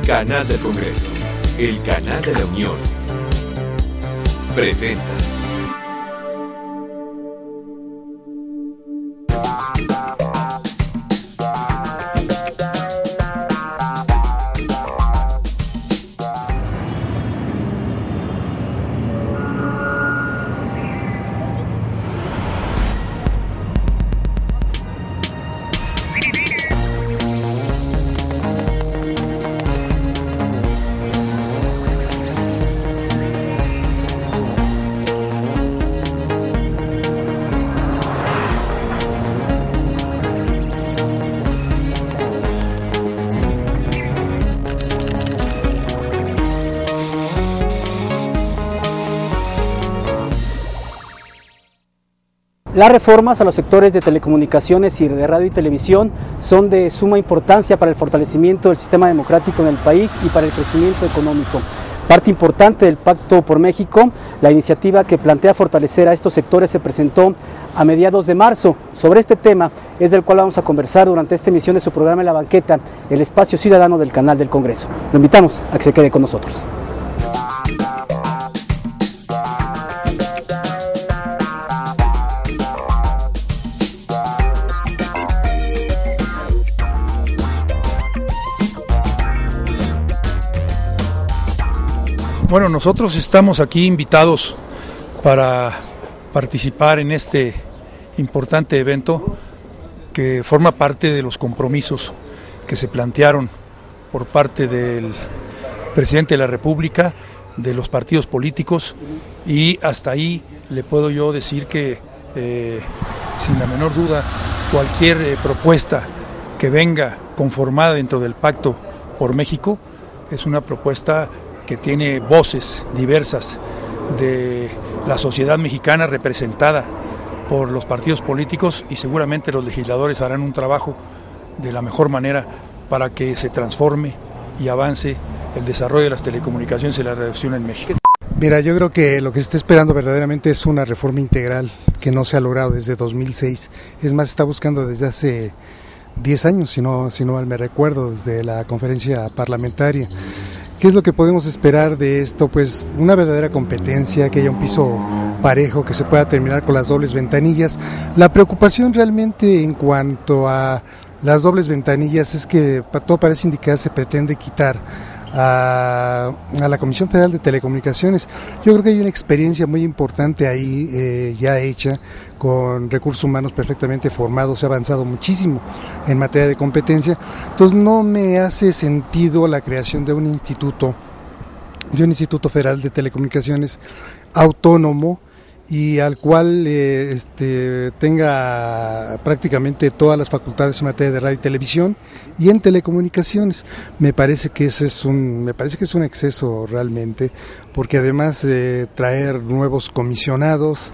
Canal del Congreso, el canal de la Unión. Presenta. Las reformas a los sectores de telecomunicaciones y de radio y televisión son de suma importancia para el fortalecimiento del sistema democrático en el país y para el crecimiento económico. Parte importante del Pacto por México, la iniciativa que plantea fortalecer a estos sectores se presentó a mediados de marzo. Sobre este tema es del cual vamos a conversar durante esta emisión de su programa La Banqueta, el espacio ciudadano del canal del Congreso. Lo invitamos a que se quede con nosotros. Bueno, nosotros estamos aquí invitados para participar en este importante evento que forma parte de los compromisos que se plantearon por parte del presidente de la República, de los partidos políticos, y hasta ahí le puedo yo decir que sin la menor duda cualquier propuesta que venga conformada dentro del Pacto por México es una propuesta que tiene voces diversas de la sociedad mexicana representada por los partidos políticos, y seguramente los legisladores harán un trabajo de la mejor manera para que se transforme y avance el desarrollo de las telecomunicaciones y la redacción en México. Mira, yo creo que lo que se está esperando verdaderamente es una reforma integral que no se ha logrado desde 2006. Es más, se está buscando desde hace 10 años, si no mal me recuerdo, desde la conferencia parlamentaria. ¿Qué es lo que podemos esperar de esto? Pues una verdadera competencia, que haya un piso parejo, que se pueda terminar con las dobles ventanillas. La preocupación realmente en cuanto a las dobles ventanillas es que todo parece indicar se pretende quitar a la Comisión Federal de Telecomunicaciones. Yo creo que hay una experiencia muy importante ahí ya hecha, con recursos humanos perfectamente formados, se ha avanzado muchísimo en materia de competencia. Entonces no me hace sentido la creación de un instituto federal de telecomunicaciones autónomo y al cual tenga prácticamente todas las facultades en materia de radio y televisión y en telecomunicaciones. Me parece que es un exceso realmente, porque además de traer nuevos comisionados,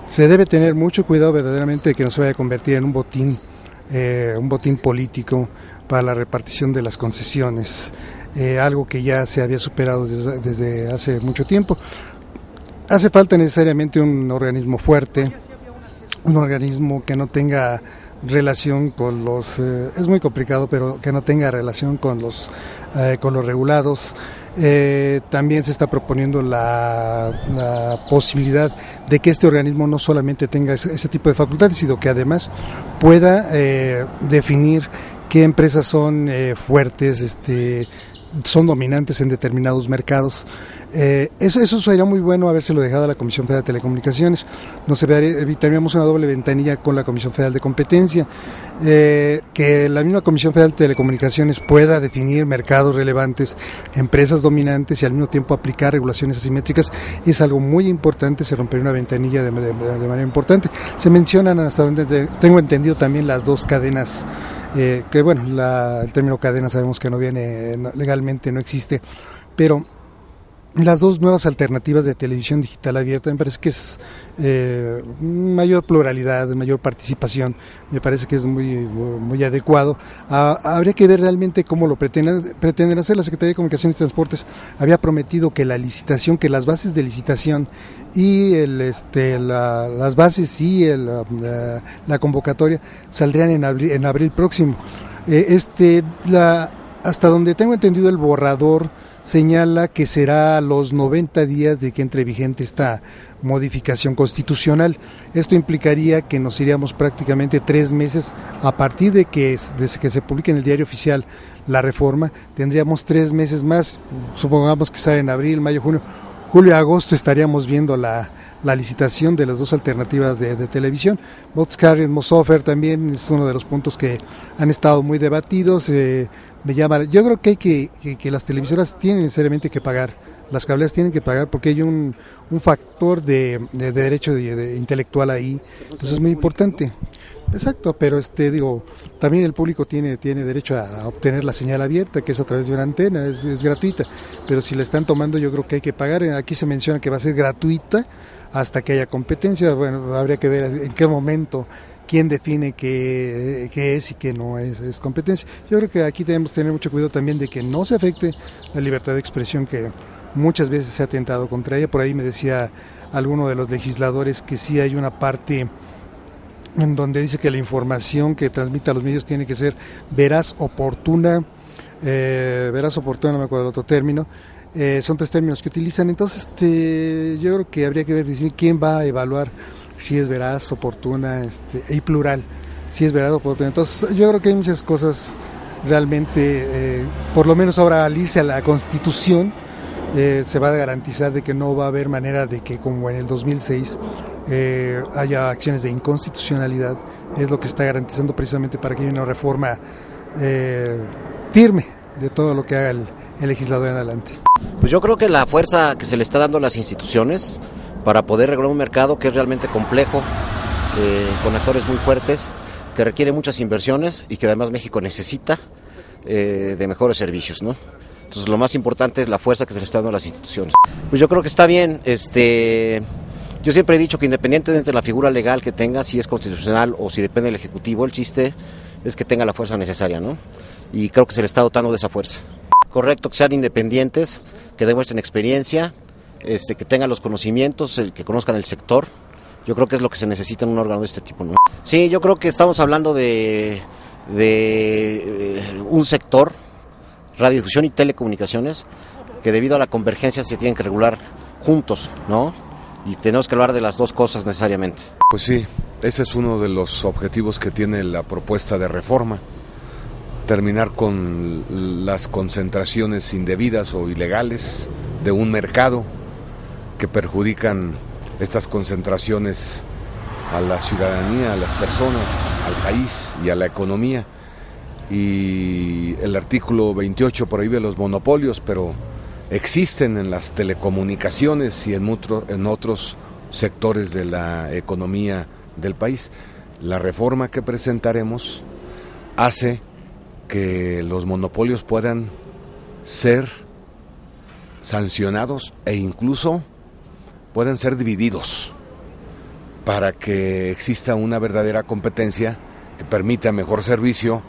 se debe tener mucho cuidado verdaderamente de que no se vaya a convertir en un botín político para la repartición de las concesiones, algo que ya se había superado desde hace mucho tiempo. Hace falta necesariamente un organismo fuerte, un organismo que no tenga relación con los, es muy complicado, pero que no tenga relación con los regulados. También se está proponiendo la posibilidad de que este organismo no solamente tenga ese tipo de facultades, sino que además pueda definir qué empresas son fuertes, son dominantes en determinados mercados. Eso sería muy bueno habérselo dejado a la Comisión Federal de Telecomunicaciones. Nos evitaríamos una doble ventanilla con la Comisión Federal de Competencia, que la misma Comisión Federal de Telecomunicaciones pueda definir mercados relevantes, empresas dominantes, y al mismo tiempo aplicar regulaciones asimétricas. Es algo muy importante, se rompería una ventanilla de manera importante. Se mencionan, hasta donde tengo entendido, también las dos cadenas, que bueno, el término cadena sabemos que no viene legalmente, no existe, pero las dos nuevas alternativas de televisión digital abierta me parece que es mayor pluralidad, mayor participación, me parece que es muy adecuado. Habría que ver realmente cómo lo pretenden hacer. La Secretaría de Comunicaciones y Transportes había prometido que la licitación, que las bases de licitación y las bases y la convocatoria saldrían en abril próximo. hasta donde tengo entendido, el borrador señala que será a los 90 días de que entre vigente esta modificación constitucional. Esto implicaría que nos iríamos prácticamente 3 meses a partir desde que se publique en el Diario Oficial la reforma. Tendríamos 3 meses más, supongamos que sale en abril, mayo, junio, julio, agosto estaríamos viendo la licitación de las dos alternativas de televisión. Vox Carrier, Mossofer también es uno de los puntos que han estado muy debatidos. Yo creo que que las televisoras tienen necesariamente que pagar, las cableras tienen que pagar, porque hay un factor de derecho intelectual ahí, entonces es muy importante. Exacto, pero también el público tiene derecho a obtener la señal abierta, que es a través de una antena, es gratuita, pero si la están tomando yo creo que hay que pagar. Aquí se menciona que va a ser gratuita hasta que haya competencia. Bueno, habría que ver en qué momento, quién define qué es y qué no es competencia. Yo creo que aquí debemos tener mucho cuidado también de que no se afecte la libertad de expresión, que muchas veces se ha atentado contra ella. Por ahí me decía alguno de los legisladores que sí hay una parte en donde dice que la información que transmite a los medios tiene que ser veraz, oportuna, no me acuerdo el otro término. Son 3 términos que utilizan. Entonces yo creo que habría que ver quién va a evaluar si es veraz, oportuna y plural, si es veraz, oportuna. Entonces yo creo que hay muchas cosas realmente, por lo menos ahora al irse a la Constitución, se va a garantizar de que no va a haber manera de que, como en el 2006, haya acciones de inconstitucionalidad. Es lo que está garantizando precisamente para que haya una reforma firme de todo lo que haga el legislador en adelante. Pues yo creo que la fuerza que se le está dando a las instituciones para poder regular un mercado que es realmente complejo, con actores muy fuertes, que requiere muchas inversiones y que además México necesita de mejores servicios, ¿no? Entonces lo más importante es la fuerza que se le está dando a las instituciones. Pues yo creo que está bien. Yo siempre he dicho que independientemente de la figura legal que tenga, si es constitucional o si depende del Ejecutivo, el chiste es que tenga la fuerza necesaria, ¿no? Y creo que se le está dotando de esa fuerza. Correcto, que sean independientes, que demuestren experiencia, que tengan los conocimientos, que conozcan el sector. Yo creo que es lo que se necesita en un órgano de este tipo, ¿no? Sí, yo creo que estamos hablando de un sector, radiodifusión y telecomunicaciones, que debido a la convergencia se tienen que regular juntos, ¿no? Y tenemos que hablar de las dos cosas necesariamente. Pues sí, ese es uno de los objetivos que tiene la propuesta de reforma: terminar con las concentraciones indebidas o ilegales de un mercado que perjudican estas concentraciones a la ciudadanía, a las personas, al país y a la economía. Y el artículo 28 prohíbe los monopolios, pero existen en las telecomunicaciones y en otros sectores de la economía del país. La reforma que presentaremos hace que los monopolios puedan ser sancionados e incluso pueden ser divididos para que exista una verdadera competencia que permita mejor servicio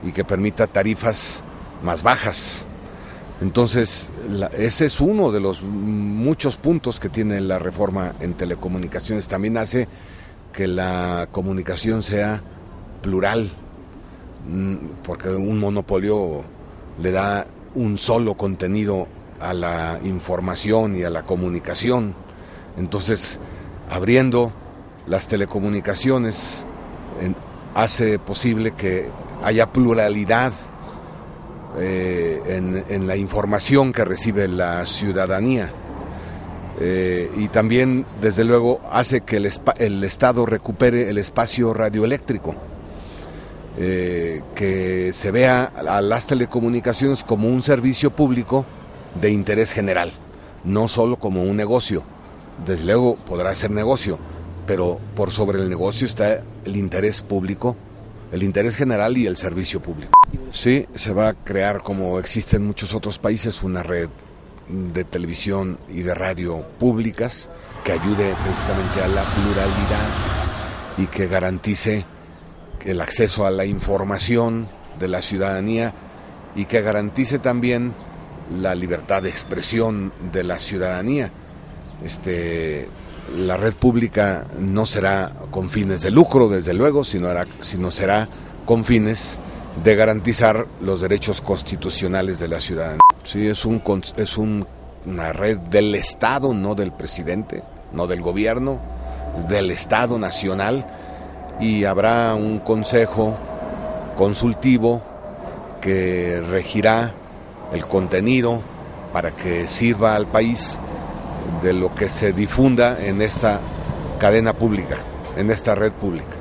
y que permita tarifas más bajas. Entonces, ese es uno de los muchos puntos que tiene la reforma en telecomunicaciones. También hace que la comunicación sea plural, porque un monopolio le da un solo contenido a la información y a la comunicación. Entonces, abriendo las telecomunicaciones hace posible que haya pluralidad en la información que recibe la ciudadanía, y también, desde luego, hace que el Estado recupere el espacio radioeléctrico, que se vea a las telecomunicaciones como un servicio público de interés general, no solo como un negocio. Desde luego podrá ser negocio, pero por sobre el negocio está el interés público, el interés general y el servicio público. Sí, se va a crear, como existe en muchos otros países, una red de televisión y de radio públicas que ayude precisamente a la pluralidad y que garantice el acceso a la información de la ciudadanía y que garantice también la libertad de expresión de la ciudadanía. La red pública no será con fines de lucro, desde luego, sino será con fines de garantizar los derechos constitucionales de la ciudadanía. Sí, es una red del Estado, no del presidente, no del gobierno, del Estado nacional, y habrá un consejo consultivo que regirá el contenido para que sirva al país de lo que se difunda en esta cadena pública, en esta red pública.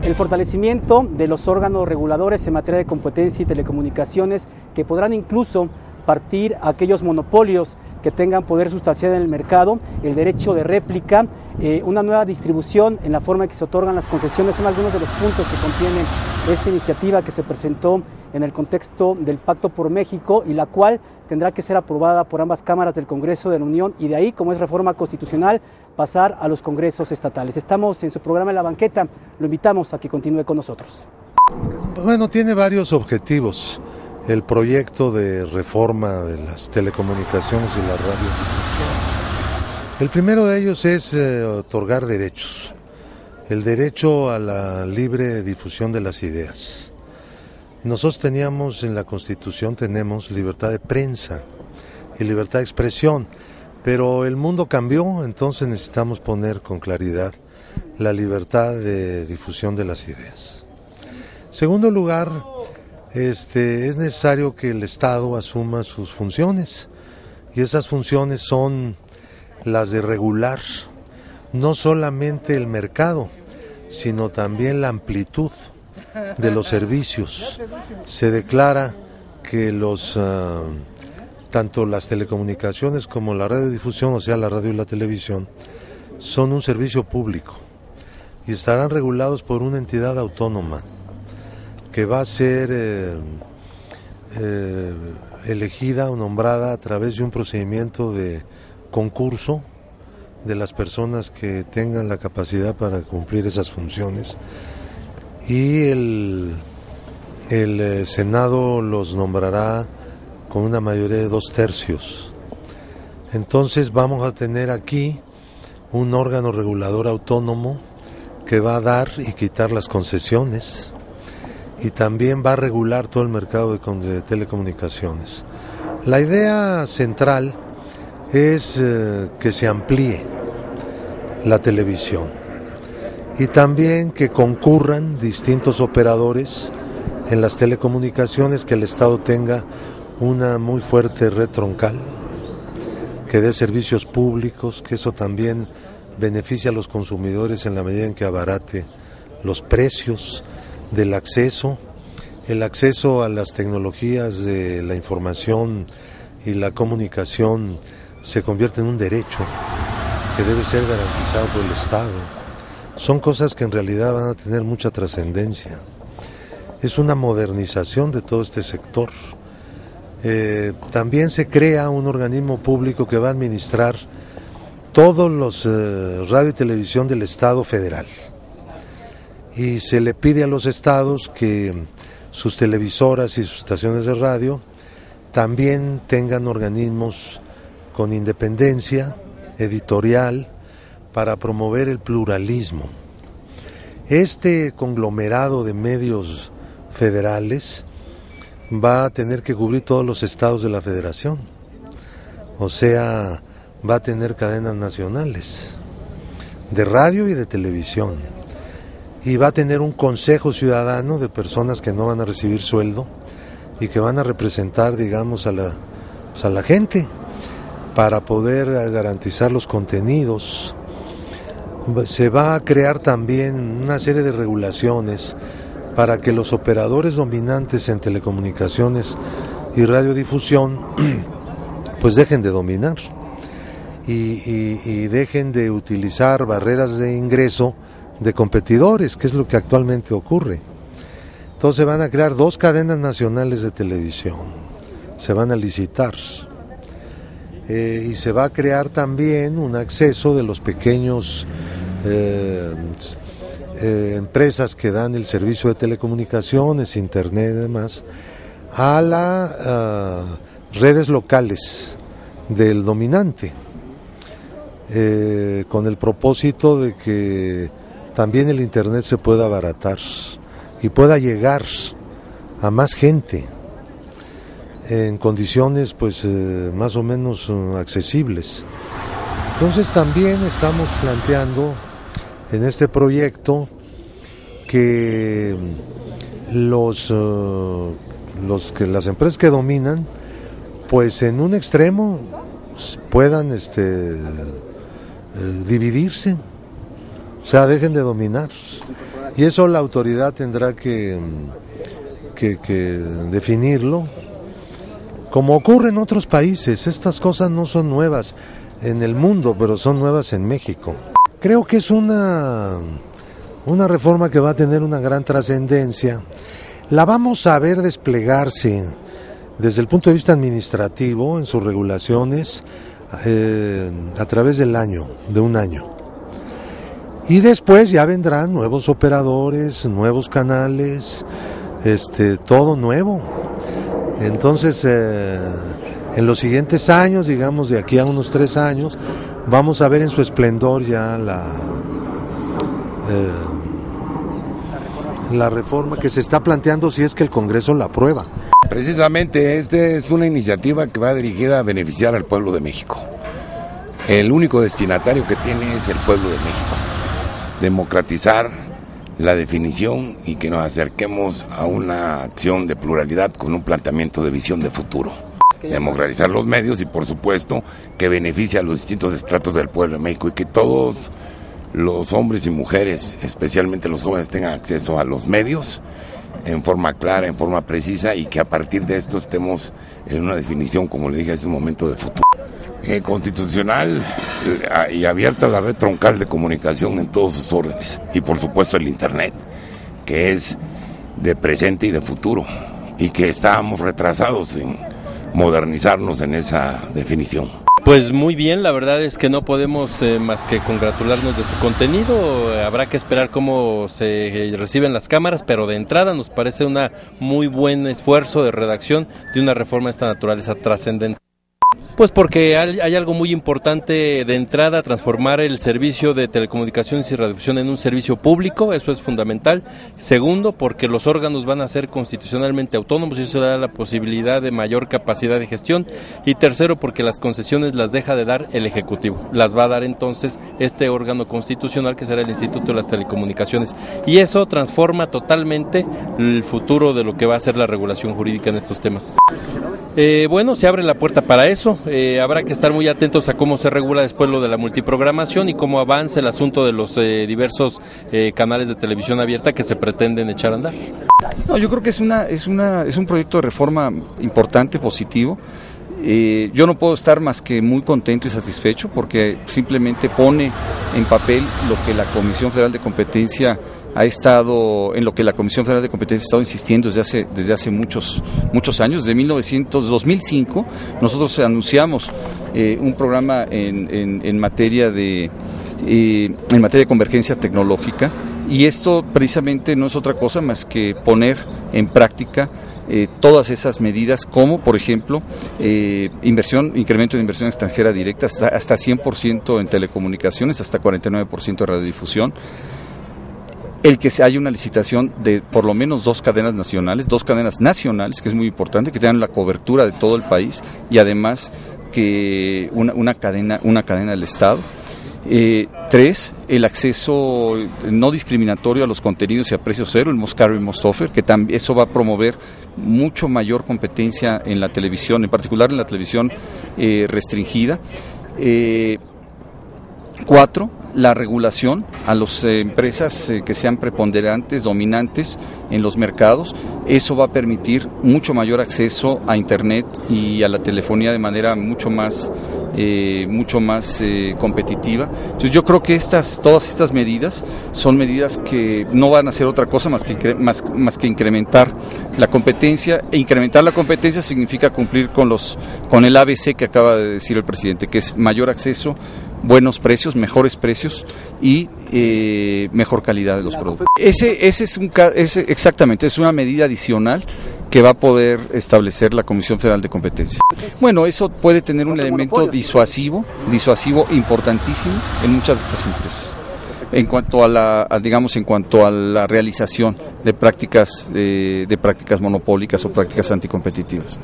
El fortalecimiento de los órganos reguladores en materia de competencia y telecomunicaciones, que podrán incluso partir aquellos monopolios que tengan poder sustancial en el mercado, el derecho de réplica, una nueva distribución en la forma en que se otorgan las concesiones, son algunos de los puntos que contiene esta iniciativa que se presentó en el contexto del Pacto por México y la cual tendrá que ser aprobada por ambas cámaras del Congreso de la Unión y de ahí, como es reforma constitucional, pasar a los congresos estatales. Estamos en su programa La Banqueta, lo invitamos a que continúe con nosotros. Bueno, tiene varios objetivos el proyecto de reforma de las telecomunicaciones y la radiodifusión. El primero de ellos es otorgar derechos, el derecho a la libre difusión de las ideas. Nosotros teníamos en la Constitución, tenemos libertad de prensa y libertad de expresión, pero el mundo cambió, entonces necesitamos poner con claridad la libertad de difusión de las ideas. Segundo lugar, es necesario que el Estado asuma sus funciones, y esas funciones son las de regular no solamente el mercado, sino también la amplitud de los servicios. Se declara que tanto las telecomunicaciones como la radiodifusión, o sea la radio y la televisión, son un servicio público y estarán regulados por una entidad autónoma que va a ser elegida o nombrada a través de un procedimiento de concurso de las personas que tengan la capacidad para cumplir esas funciones, y el Senado los nombrará con una mayoría de 2/3. Entonces vamos a tener aquí un órgano regulador autónomo que va a dar y quitar las concesiones y también va a regular todo el mercado de telecomunicaciones. La idea central es que se amplíe la televisión y también que concurran distintos operadores en las telecomunicaciones, que el Estado tenga una muy fuerte red troncal, que dé servicios públicos, que eso también beneficia a los consumidores en la medida en que abarate los precios del acceso. El acceso a las tecnologías de la información y la comunicación se convierte en un derecho que debe ser garantizado por el Estado. Son cosas que en realidad van a tener mucha trascendencia. Es una modernización de todo este sector. También se crea un organismo público que va a administrar todos los radio y televisión del Estado federal. Y se le pide a los estados que sus televisoras y sus estaciones de radio también tengan organismos con independencia editorial para promover el pluralismo. Este conglomerado de medios federales va a tener que cubrir todos los estados de la federación, o sea, va a tener cadenas nacionales de radio y de televisión, y va a tener un consejo ciudadano de personas que no van a recibir sueldo y que van a representar, digamos, a la gente para poder garantizar los contenidos. se va a crear también una serie de regulaciones para que los operadores dominantes en telecomunicaciones y radiodifusión pues dejen de dominar y dejen de utilizar barreras de ingreso de competidores, que es lo que actualmente ocurre. Entonces van a crear 2 cadenas nacionales de televisión, se van a licitar y se va a crear también un acceso de los pequeños empresas que dan el servicio de telecomunicaciones, internet y demás, a las redes locales del dominante, con el propósito de que también el internet se pueda abaratar y pueda llegar a más gente en condiciones pues más o menos accesibles. Entonces también estamos planteando en este proyecto que las empresas que dominan pues en un extremo puedan dividirse, o sea, dejen de dominar, y eso la autoridad tendrá que definirlo, como ocurre en otros países. Estas cosas no son nuevas en el mundo, pero son nuevas en México. Creo que es una reforma que va a tener una gran trascendencia. La vamos a ver desplegarse desde el punto de vista administrativo en sus regulaciones a través del año, de un año. Y después ya vendrán nuevos operadores, nuevos canales, todo nuevo. Entonces, en los siguientes años, digamos de aquí a unos 3 años, vamos a ver en su esplendor ya la reforma que se está planteando, si es que el Congreso la aprueba. Precisamente es una iniciativa que va dirigida a beneficiar al pueblo de México. El único destinatario que tiene es el pueblo de México. Democratizar la definición y que nos acerquemos a una acción de pluralidad con un planteamiento de visión de futuro. Democratizar los medios y por supuesto que beneficie a los distintos estratos del pueblo de México y que todos los hombres y mujeres, especialmente los jóvenes, tengan acceso a los medios en forma clara, en forma precisa, y que a partir de esto estemos en una definición, como le dije hace un momento, de futuro. Constitucional y abierta la red troncal de comunicación en todos sus órdenes, y por supuesto el internet, que es de presente y de futuro, y que estábamos retrasados en modernizarnos en esa definición. Pues muy bien, la verdad es que no podemos más que congratularnos de su contenido. Habrá que esperar cómo se reciben las cámaras, pero de entrada nos parece un muy buen esfuerzo de redacción de una reforma de esta naturaleza trascendente. Pues porque hay algo muy importante de entrada: transformar el servicio de telecomunicaciones y radiodifusión en un servicio público, eso es fundamental. Segundo, porque los órganos van a ser constitucionalmente autónomos y eso da la posibilidad de mayor capacidad de gestión. Y tercero, porque las concesiones las deja de dar el Ejecutivo, las va a dar entonces este órgano constitucional que será el Instituto de las Telecomunicaciones. Y eso transforma totalmente el futuro de lo que va a ser la regulación jurídica en estos temas. Bueno, se abre la puerta para eso. Habrá que estar muy atentos a cómo se regula después lo de la multiprogramación y cómo avanza el asunto de los diversos canales de televisión abierta que se pretenden echar a andar. No, yo creo que es un proyecto de reforma importante, positivo. Yo no puedo estar más que muy contento y satisfecho porque simplemente pone en papel lo que la Comisión Federal de Competencia ha estado insistiendo desde hace muchos años. Desde 2005 nosotros anunciamos un programa en materia de convergencia tecnológica, y esto precisamente no es otra cosa más que poner en práctica todas esas medidas, como por ejemplo incremento de inversión extranjera directa hasta 100% en telecomunicaciones, hasta 49% en radiodifusión. El que haya una licitación de por lo menos 2 cadenas nacionales, que es muy importante, que tengan la cobertura de todo el país, y además que una cadena del Estado. 3, el acceso no discriminatorio a los contenidos y a precio cero, el Most Carry, Most Offer, que eso va a promover mucho mayor competencia en la televisión, en particular en la televisión restringida. 4, la regulación a las empresas que sean preponderantes, dominantes en los mercados. Eso va a permitir mucho mayor acceso a Internet y a la telefonía de manera mucho más competitiva. Entonces yo creo que todas estas medidas son medidas que no van a hacer otra cosa más que incrementar la competencia, e incrementar la competencia significa cumplir con el ABC que acaba de decir el presidente, que es mayor acceso, buenos precios, mejores precios y mejor calidad de los productos. Exactamente, es una medida adicional que va a poder establecer la Comisión Federal de Competencia. Bueno, eso puede tener un elemento disuasivo importantísimo en muchas de estas empresas. En cuanto a la realización de prácticas monopólicas o prácticas anticompetitivas.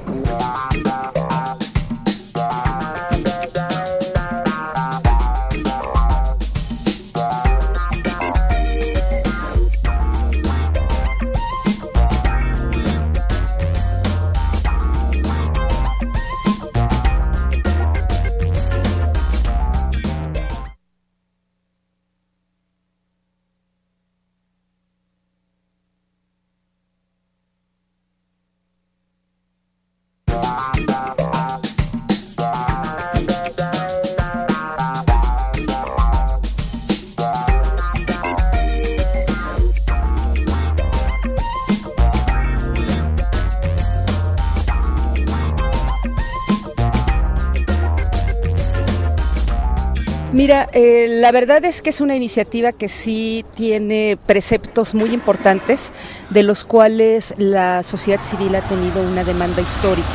Mira, la verdad es que es una iniciativa que sí tiene preceptos muy importantes, de los cuales la sociedad civil ha tenido una demanda histórica.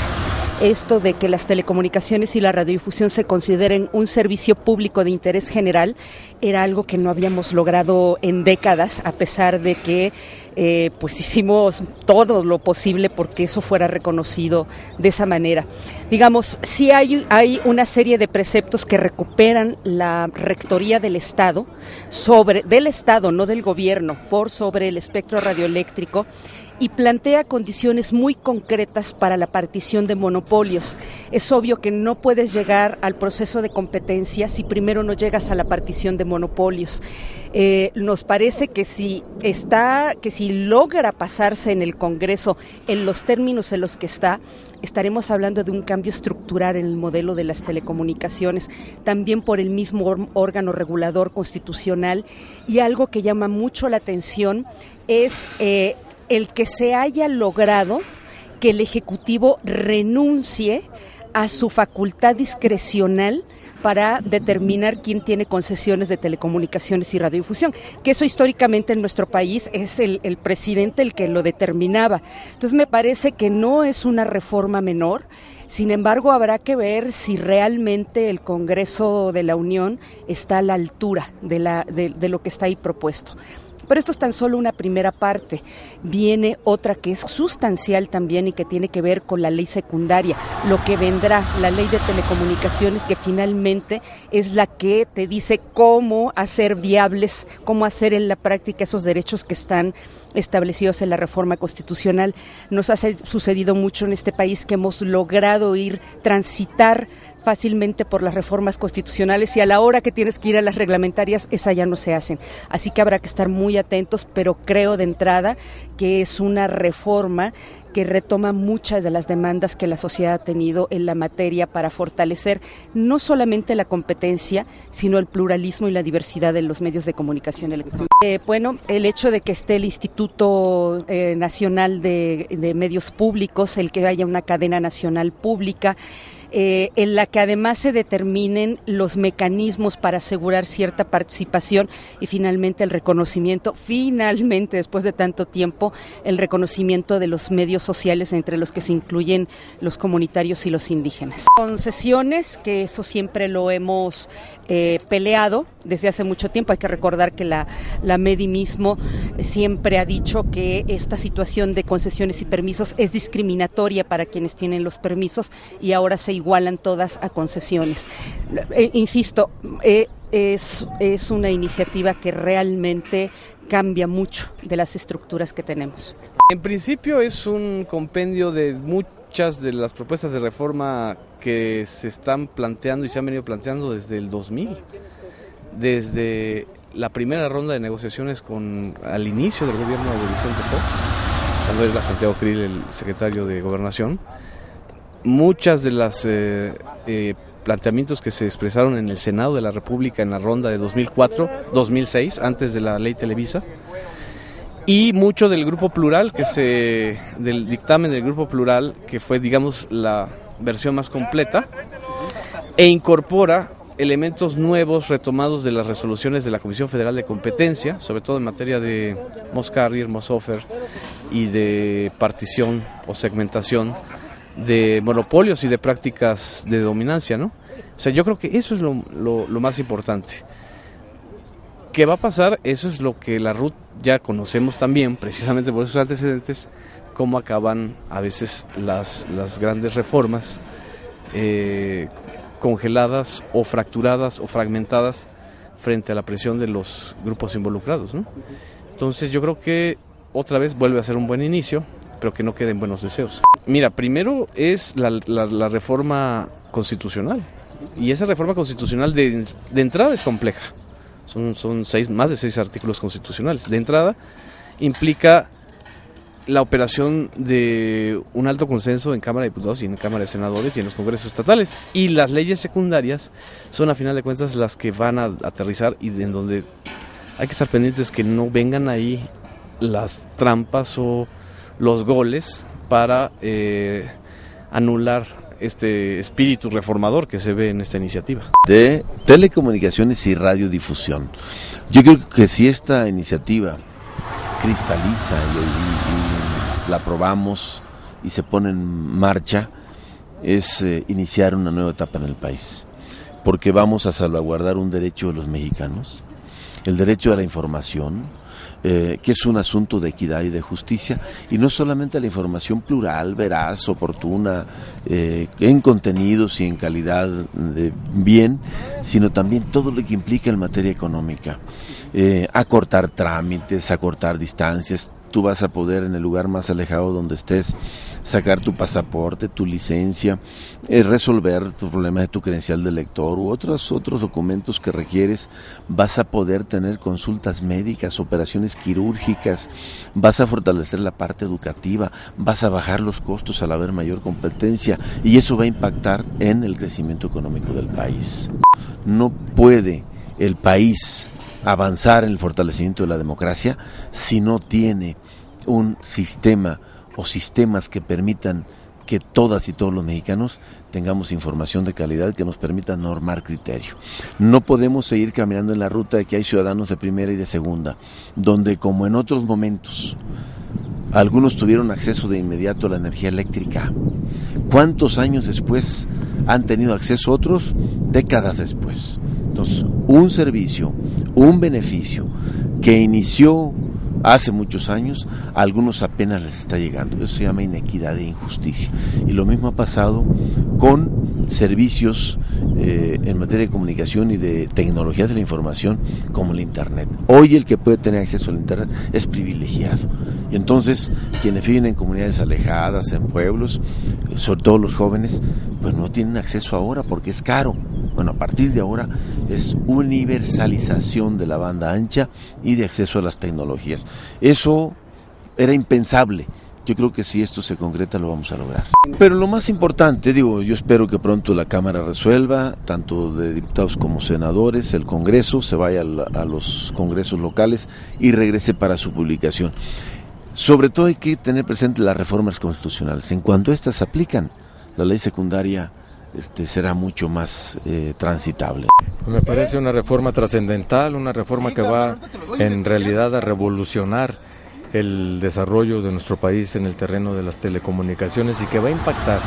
Esto de que las telecomunicaciones y la radiodifusión se consideren un servicio público de interés general era algo que no habíamos logrado en décadas, a pesar de que pues hicimos todo lo posible porque eso fuera reconocido de esa manera. Digamos, sí hay una serie de preceptos que recuperan la rectoría del Estado, no del gobierno, por sobre el espectro radioeléctrico, y plantea condiciones muy concretas para la partición de monopolios. Es obvio que no puedes llegar al proceso de competencia si primero no llegas a la partición de monopolios. Nos parece que si logra pasarse en el Congreso en los términos en los que estaremos hablando de un cambio estructural en el modelo de las telecomunicaciones, también por el mismo órgano regulador constitucional, y algo que llama mucho la atención es el que se haya logrado que el Ejecutivo renuncie a su facultad discrecional para determinar quién tiene concesiones de telecomunicaciones y radiodifusión, que eso históricamente en nuestro país es el presidente el que lo determinaba. Entonces me parece que no es una reforma menor. Sin embargo, habrá que ver si realmente el Congreso de la Unión está a la altura de lo que está ahí propuesto. Pero esto es tan solo una primera parte. Viene otra que es sustancial también y que tiene que ver con la ley secundaria, lo que vendrá, la ley de telecomunicaciones, que finalmente es la que te dice cómo hacer viables, cómo hacer en la práctica esos derechos que están establecidos en la reforma constitucional. Nos ha sucedido mucho en este país que hemos logrado transitar fácilmente por las reformas constitucionales, y a la hora que tienes que ir a las reglamentarias, esas ya no se hacen. Así que habrá que estar muy atentos, pero creo de entrada que es una reforma que retoma muchas de las demandas que la sociedad ha tenido en la materia para fortalecer no solamente la competencia, sino el pluralismo y la diversidad de los medios de comunicación electrónica. Bueno, el hecho de que esté el Instituto Nacional de Medios Públicos, el que haya una cadena nacional pública, en la que además se determinen los mecanismos para asegurar cierta participación y finalmente el reconocimiento, después de tanto tiempo, el reconocimiento de los medios sociales, entre los que se incluyen los comunitarios y los indígenas. Concesiones, que eso siempre lo hemos peleado desde hace mucho tiempo. Hay que recordar que la MEDI mismo siempre ha dicho que esta situación de concesiones y permisos es discriminatoria para quienes tienen los permisos, y ahora se igualan todas a concesiones. Insisto, es una iniciativa que realmente cambia mucho de las estructuras que tenemos. En principio es un compendio de muchas de las propuestas de reforma que se están planteando y se han venido planteando desde el 2000. desde la primera ronda de negociaciones al inicio del gobierno de Vicente Fox, cuando era Santiago Krill el secretario de Gobernación, muchas de las planteamientos que se expresaron en el Senado de la República en la ronda de 2004-2006, antes de la ley Televisa, y mucho del Grupo Plural, del dictamen del Grupo Plural, que fue, digamos, la versión más completa, e incorpora elementos nuevos retomados de las resoluciones de la Comisión Federal de Competencia, sobre todo en materia de Moss Carrier, Moss Offer y de partición o segmentación de monopolios y de prácticas de dominancia, ¿no? O sea, yo creo que eso es lo más importante. ¿Qué va a pasar? Eso es lo que la RUT ya conocemos también, precisamente por esos antecedentes, cómo acaban a veces las grandes reformas congeladas o fracturadas o fragmentadas frente a la presión de los grupos involucrados, ¿no? Entonces yo creo que otra vez vuelve a ser un buen inicio, pero que no queden buenos deseos. Mira, primero es la reforma constitucional, y esa reforma constitucional de entrada es compleja. Son más de 6 artículos constitucionales. De entrada, implica la operación de un alto consenso en Cámara de Diputados y en Cámara de Senadores y en los congresos estatales. Y las leyes secundarias son, a final de cuentas, las que van a aterrizar y en donde hay que estar pendientes que no vengan ahí las trampas o los goles para anular este espíritu reformador que se ve en esta iniciativa. De telecomunicaciones y radiodifusión. Yo creo que si esta iniciativa cristaliza y la aprobamos y se pone en marcha, es iniciar una nueva etapa en el país, porque vamos a salvaguardar un derecho de los mexicanos, el derecho a la información, que es un asunto de equidad y de justicia, y no solamente la información plural, veraz, oportuna, en contenidos y en calidad de bien, sino también todo lo que implica en materia económica, acortar trámites, acortar distancias. Tú vas a poder, en el lugar más alejado donde estés, sacar tu pasaporte, tu licencia, resolver tus problemas de tu credencial de lector u otros documentos que requieres. Vas a poder tener consultas médicas, operaciones quirúrgicas, vas a fortalecer la parte educativa, vas a bajar los costos al haber mayor competencia, y eso va a impactar en el crecimiento económico del país. No puede el país avanzar en el fortalecimiento de la democracia si no tiene un sistema o sistemas que permitan que todas y todos los mexicanos tengamos información de calidad que nos permita normar criterio. No podemos seguir caminando en la ruta de que hay ciudadanos de primera y de segunda, donde, como en otros momentos, algunos tuvieron acceso de inmediato a la energía eléctrica. ¿Cuántos años después han tenido acceso otros? Décadas después. Entonces, un servicio, un beneficio que inició hace muchos años, a algunos apenas les está llegando. Eso se llama inequidad e injusticia. Y lo mismo ha pasado con servicios en materia de comunicación y de tecnologías de la información, como el Internet. Hoy el que puede tener acceso al Internet es privilegiado. Y entonces quienes viven en comunidades alejadas, en pueblos, sobre todo los jóvenes, pues no tienen acceso ahora porque es caro. Bueno, a partir de ahora es universalización de la banda ancha y de acceso a las tecnologías. Eso era impensable. Yo creo que si esto se concreta lo vamos a lograr. Pero lo más importante, yo espero que pronto la Cámara resuelva, tanto de diputados como senadores, el Congreso se vaya a los congresos locales y regrese para su publicación. Sobre todo hay que tener presente las reformas constitucionales. En cuanto estas se aplican, la ley secundaria será mucho más transitable. Me parece una reforma trascendental, una reforma que va en realidad a revolucionar el desarrollo de nuestro país en el terreno de las telecomunicaciones y que va a impactar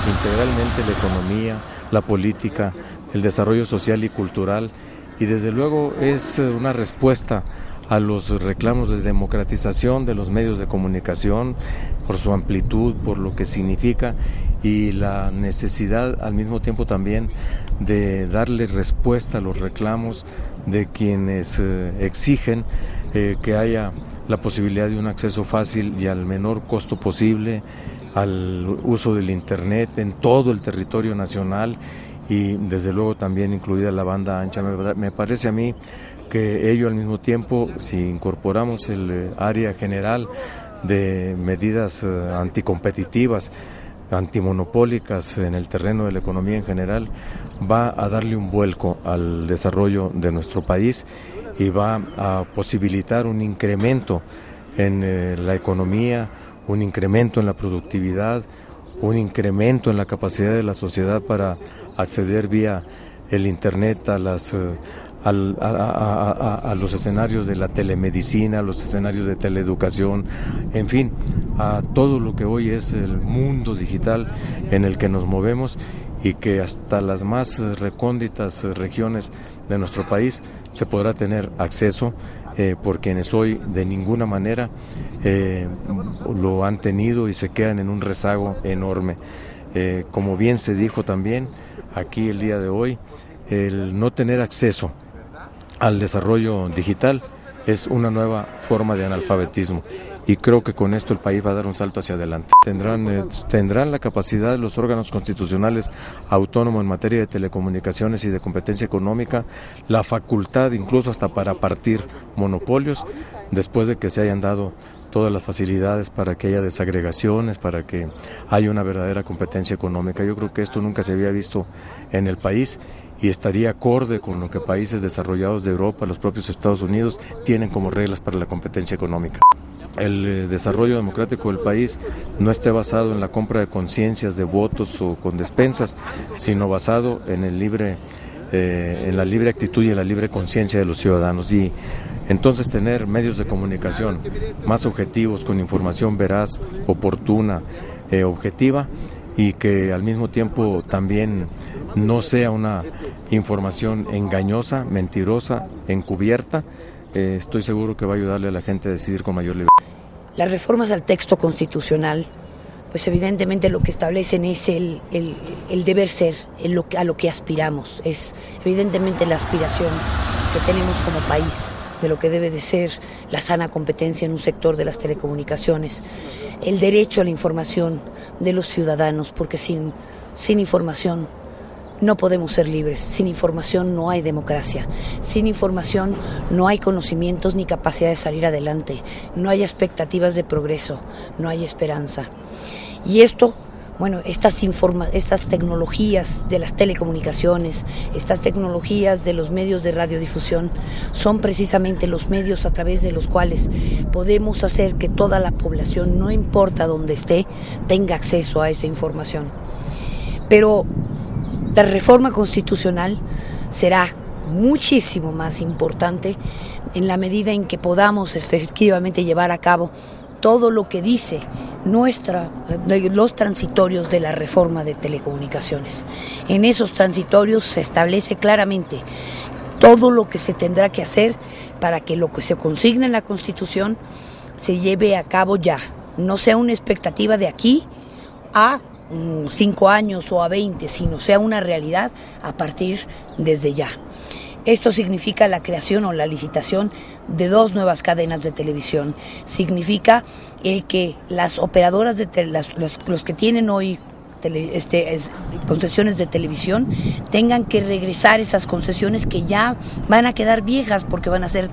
integralmente la economía, la política, el desarrollo social y cultural, y desde luego es una respuesta a los reclamos de democratización de los medios de comunicación por su amplitud, por lo que significa, y la necesidad al mismo tiempo también de darle respuesta a los reclamos de quienes exigen que haya la posibilidad de un acceso fácil y al menor costo posible al uso del Internet en todo el territorio nacional y desde luego también incluida la banda ancha. Me parece a mí que ello al mismo tiempo, si incorporamos el área general de medidas anticompetitivas, antimonopólicas en el terreno de la economía en general, va a darle un vuelco al desarrollo de nuestro país y va a posibilitar un incremento en la economía, un incremento en la productividad, un incremento en la capacidad de la sociedad para acceder vía el Internet a los escenarios de la telemedicina, a los escenarios de teleeducación, en fin, a todo lo que hoy es el mundo digital en el que nos movemos y que hasta las más recónditas regiones de nuestro país se podrá tener acceso por quienes hoy de ninguna manera lo han tenido y se quedan en un rezago enorme. Como bien se dijo también aquí el día de hoy, el no tener acceso al desarrollo digital es una nueva forma de analfabetismo y creo que con esto el país va a dar un salto hacia adelante. Tendrán la capacidad de los órganos constitucionales autónomos en materia de telecomunicaciones y de competencia económica, la facultad incluso hasta para partir monopolios después de que se hayan dado todas las facilidades para que haya desagregaciones, para que haya una verdadera competencia económica. Yo creo que esto nunca se había visto en el país y estaría acorde con lo que países desarrollados de Europa, los propios Estados Unidos, tienen como reglas para la competencia económica. El desarrollo democrático del país no esté basado en la compra de conciencias, de votos o con despensas, sino basado en en la libre actitud y en la libre conciencia de los ciudadanos. Y entonces tener medios de comunicación más objetivos, con información veraz, oportuna, objetiva, y que al mismo tiempo también no sea una información engañosa, mentirosa, encubierta, estoy seguro que va a ayudarle a la gente a decidir con mayor libertad. Las reformas al texto constitucional, pues evidentemente lo que establecen es el deber ser, a lo que aspiramos, es evidentemente la aspiración que tenemos como país de lo que debe de ser la sana competencia en un sector de las telecomunicaciones, el derecho a la información de los ciudadanos, porque sin información no podemos ser libres, sin información no hay democracia, sin información no hay conocimientos ni capacidad de salir adelante, no hay expectativas de progreso, no hay esperanza. Y esto, bueno, estas tecnologías de las telecomunicaciones, estas tecnologías de los medios de radiodifusión, son precisamente los medios a través de los cuales podemos hacer que toda la población, no importa dónde esté, tenga acceso a esa información. Pero la reforma constitucional será muchísimo más importante en la medida en que podamos efectivamente llevar a cabo todo lo que dice los transitorios de la reforma de telecomunicaciones. En esos transitorios se establece claramente todo lo que se tendrá que hacer para que lo que se consigna en la Constitución se lleve a cabo ya, no sea una expectativa de aquí a 5 años o a 20, sino sea una realidad a partir desde ya. Esto significa la creación o la licitación de 2 nuevas cadenas de televisión. Significa el que las operadoras los que tienen hoy concesiones de televisión tengan que regresar esas concesiones que ya van a quedar viejas porque van a ser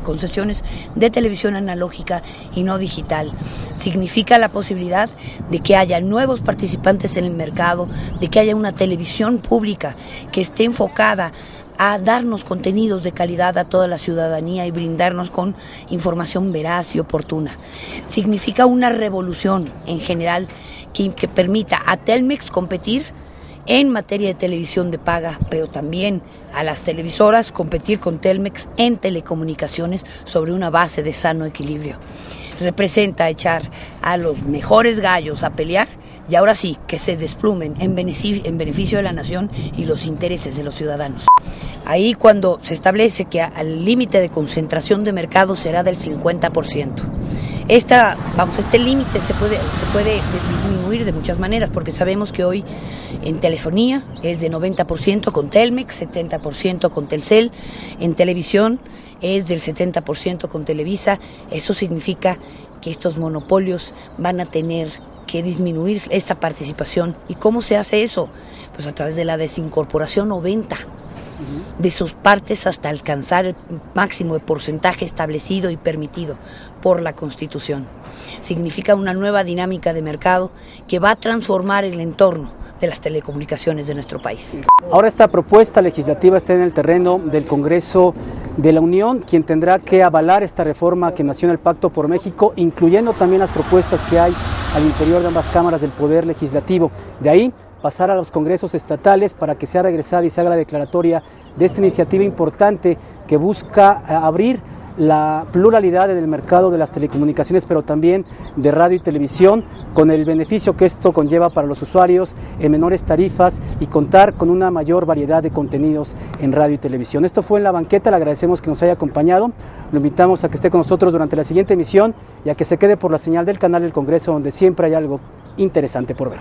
concesiones de televisión analógica y no digital. Significa la posibilidad de que haya nuevos participantes en el mercado, de que haya una televisión pública que esté enfocada a darnos contenidos de calidad a toda la ciudadanía y brindarnos con información veraz y oportuna. Significa una revolución en general que permita a Telmex competir en materia de televisión de paga, pero también a las televisoras competir con Telmex en telecomunicaciones sobre una base de sano equilibrio. Representa echar a los mejores gallos a pelear y ahora sí que se desplumen en beneficio de la nación y los intereses de los ciudadanos. Ahí cuando se establece que el límite de concentración de mercado será del 50%. Este límite se puede disminuir de muchas maneras, porque sabemos que hoy en telefonía es de 90% con Telmex, 70% con Telcel, en televisión es del 70% con Televisa. Eso significa que estos monopolios van a tener que disminuir esta participación. ¿Y cómo se hace eso? Pues a través de la desincorporación o venta de sus partes hasta alcanzar el máximo de porcentaje establecido y permitido por la Constitución. Significa una nueva dinámica de mercado que va a transformar el entorno de las telecomunicaciones de nuestro país. Ahora esta propuesta legislativa está en el terreno del Congreso de la Unión, quien tendrá que avalar esta reforma que nació en el Pacto por México, incluyendo también las propuestas que hay al interior de ambas cámaras del Poder Legislativo. De ahí pasar a los congresos estatales para que sea regresada y se haga la declaratoria de esta iniciativa importante que busca abrir la pluralidad en el mercado de las telecomunicaciones, pero también de radio y televisión, con el beneficio que esto conlleva para los usuarios en menores tarifas y contar con una mayor variedad de contenidos en radio y televisión. Esto fue En la Banqueta, le agradecemos que nos haya acompañado, lo invitamos a que esté con nosotros durante la siguiente emisión y a que se quede por la señal del canal del Congreso, donde siempre hay algo interesante por ver.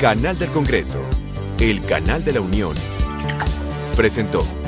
Canal del Congreso, el canal de la Unión. Presentó.